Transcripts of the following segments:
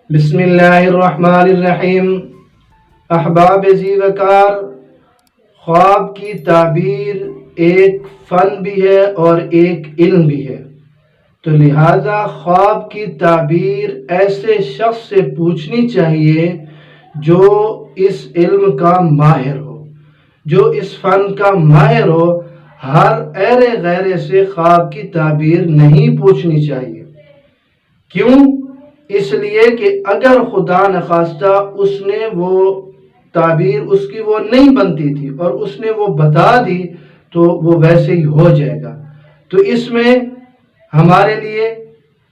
بسم اللہ الرحمن الرحیم۔ احباب زی وقار، خواب کی تعبیر ایک فن بھی ہے اور ایک علم بھی ہے، تو لہذا خواب کی تعبیر ایسے شخص سے پوچھنی چاہیے جو اس علم کا ماہر ہو، جو اس فن کا ماہر ہو۔ ہر ایرے غیرے سے خواب کی تعبیر نہیں پوچھنی چاہیے۔ کیوں؟ اس لیے کہ اگر خدا نخواستہ اس نے وہ تعبیر اس کی وہ نہیں بنتی تھی اور اس نے وہ بتا دی تو وہ ویسے ہی ہو جائے گا، تو اس میں ہمارے لیے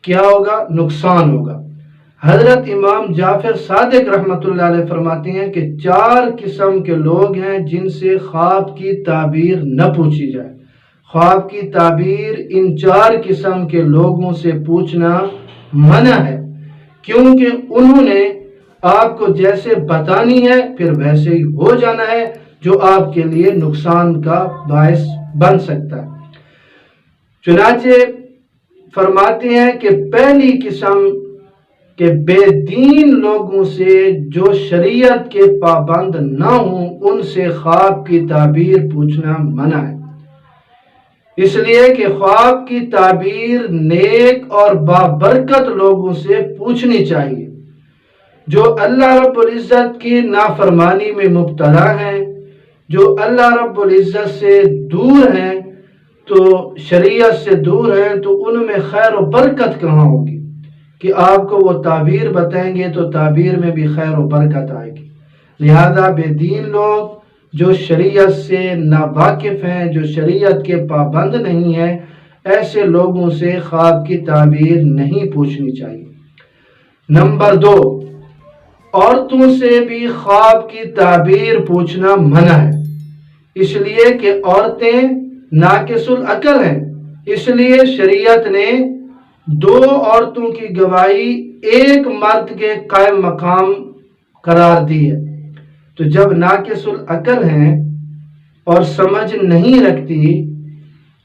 کیا ہوگا؟ نقصان ہوگا۔ حضرت امام جعفر صادق رحمۃ اللہ علیہ فرماتے ہیں کہ 4 قسم کے لوگ ہیں جن سے خواب کی تعبیر نہ پوچھی جائے۔ خواب کی تعبیر ان 4 قسم کے لوگوں سے پوچھنا منع ہے، کیونکہ انہوں نے آپ کو جیسے بتانی ہے پھر ویسے ہی ہو جانا ہے، جو آپ کے لیے نقصان کا باعث بن سکتا ہے۔ چنانچہ فرماتے ہیں کہ پہلی قسم کہ بے دین لوگوں سے جو شریعت کے پابند نہ ہوں ان سے خواب کی تعبیر پوچھنا منع ہے، اس لیے کہ خواب کی تعبیر نیک اور بابرکت لوگوں سے پوچھنی چاہیے، جو اللہ رب العزت کی نافرمانی میں مبتلا ہیں، جو اللہ رب العزت سے دور ہیں، تو شریعت سے دور ہیں، تو ان میں خیر و برکت کہاں ہوگی کہ آپ کو وہ تعبیر بتائیں گے تو تعبیر میں بھی خیر و برکت آئے گی۔ لہذا بے دین لوگ جو شریعت سے ناواقف ہیں، جو شریعت کے پابند نہیں ہیں، ایسے لوگوں سے خواب کی تعبیر نہیں پوچھنی چاہیے۔ نمبر 2، عورتوں سے بھی خواب کی تعبیر پوچھنا منع ہے، اس لیے کہ عورتیں ناقص العقل ہیں، اس لیے شریعت نے 2 عورتوں کی گواہی ایک مرد کے قائم مقام قرار دی ہے۔ تو جب ناقص العقل ہیں اور سمجھ نہیں رکھتی،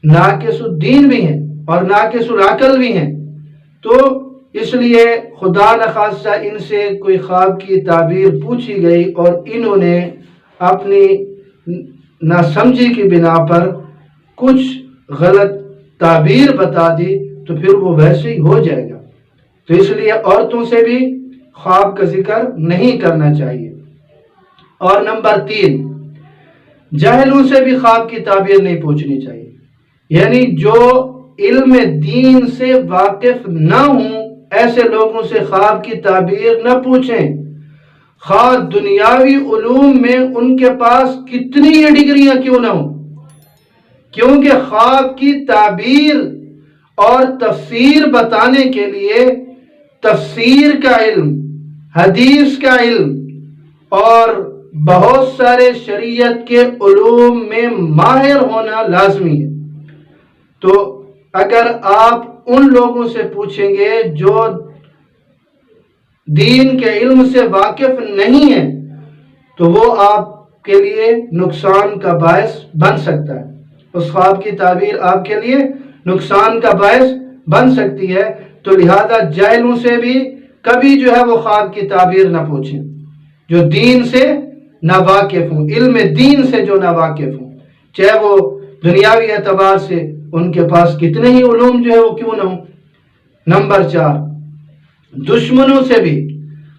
ناقص الدین بھی ہیں اور ناقص العقل بھی ہیں، تو اس لیے خدا نخواستہ ان سے کوئی خواب کی تعبیر پوچھی گئی اور انہوں نے اپنی ناسمجھی کی بنا پر کچھ غلط تعبیر بتا دی تو پھر وہ ویسے ہی ہو جائے گا۔ تو اس لیے عورتوں سے بھی خواب کا ذکر نہیں کرنا چاہیے۔ اور نمبر 3، جاہلوں سے بھی خواب کی تعبیر نہیں پوچھنی چاہیے، یعنی جو علم دین سے واقف نہ ہوں ایسے لوگوں سے خواب کی تعبیر نہ پوچھیں، خواہ دنیاوی علوم میں ان کے پاس کتنی یہ ڈگریاں کیوں نہ ہوں، کیونکہ خواب کی تعبیر اور تفسیر بتانے کے لیے تفسیر کا علم، حدیث کا علم اور بہت سارے شریعت کے علوم میں ماہر ہونا لازمی ہے۔ تو اگر آپ ان لوگوں سے پوچھیں گے جو دین کے علم سے واقف نہیں ہیں تو وہ آپ کے لیے نقصان کا باعث بن سکتا ہے، اس خواب کی تعبیر آپ کے لیے نقصان کا باعث بن سکتی ہے۔ تو لہذا جاہلوں سے بھی کبھی جو ہے وہ خواب کی تعبیر نہ پوچھیں، جو دین سے ناواقف ہوں، علم دین سے جو ناواقف ہوں، چاہے وہ دنیاوی اعتبار سے ان کے پاس کتنے ہی علوم جو ہے وہ کیوں نہ ہوں۔ نمبر 4، دشمنوں سے بھی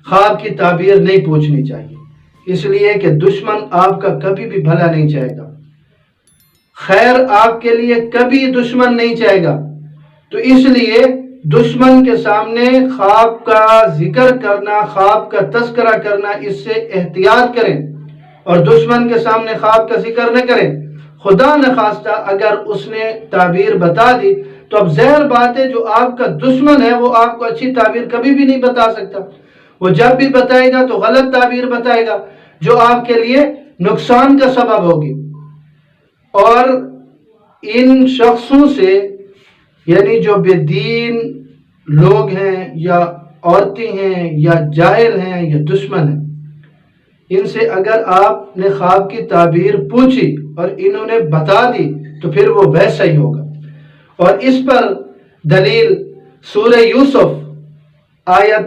خواب کی تعبیر نہیں پوچھنی چاہیے، اس لیے کہ دشمن آپ کا کبھی بھی بھلا نہیں چاہے گا، خیر آپ کے لیے کبھی دشمن نہیں چاہے گا۔ تو اس لیے دشمن کے سامنے خواب کا ذکر کرنا، خواب کا تذکرہ کرنا، اس سے احتیاط کریں اور دشمن کے سامنے خواب کا ذکر نہ کریں۔ خدا نخواستہ اگر اس نے تعبیر بتا دی تو اب ظاہر بات ہے جو آپ کا دشمن ہے وہ آپ کو اچھی تعبیر کبھی بھی نہیں بتا سکتا، وہ جب بھی بتائے گا تو غلط تعبیر بتائے گا جو آپ کے لیے نقصان کا سبب ہوگی۔ اور ان شخصوں سے، یعنی جو بے دین لوگ ہیں یا عورتیں ہیں یا جاہل ہیں یا دشمن ہیں، ان سے اگر آپ نے خواب کی تعبیر پوچھی اور انہوں نے بتا دی تو پھر وہ ویسا ہی ہوگا۔ اور اس پر دلیل سورہ یوسف آیت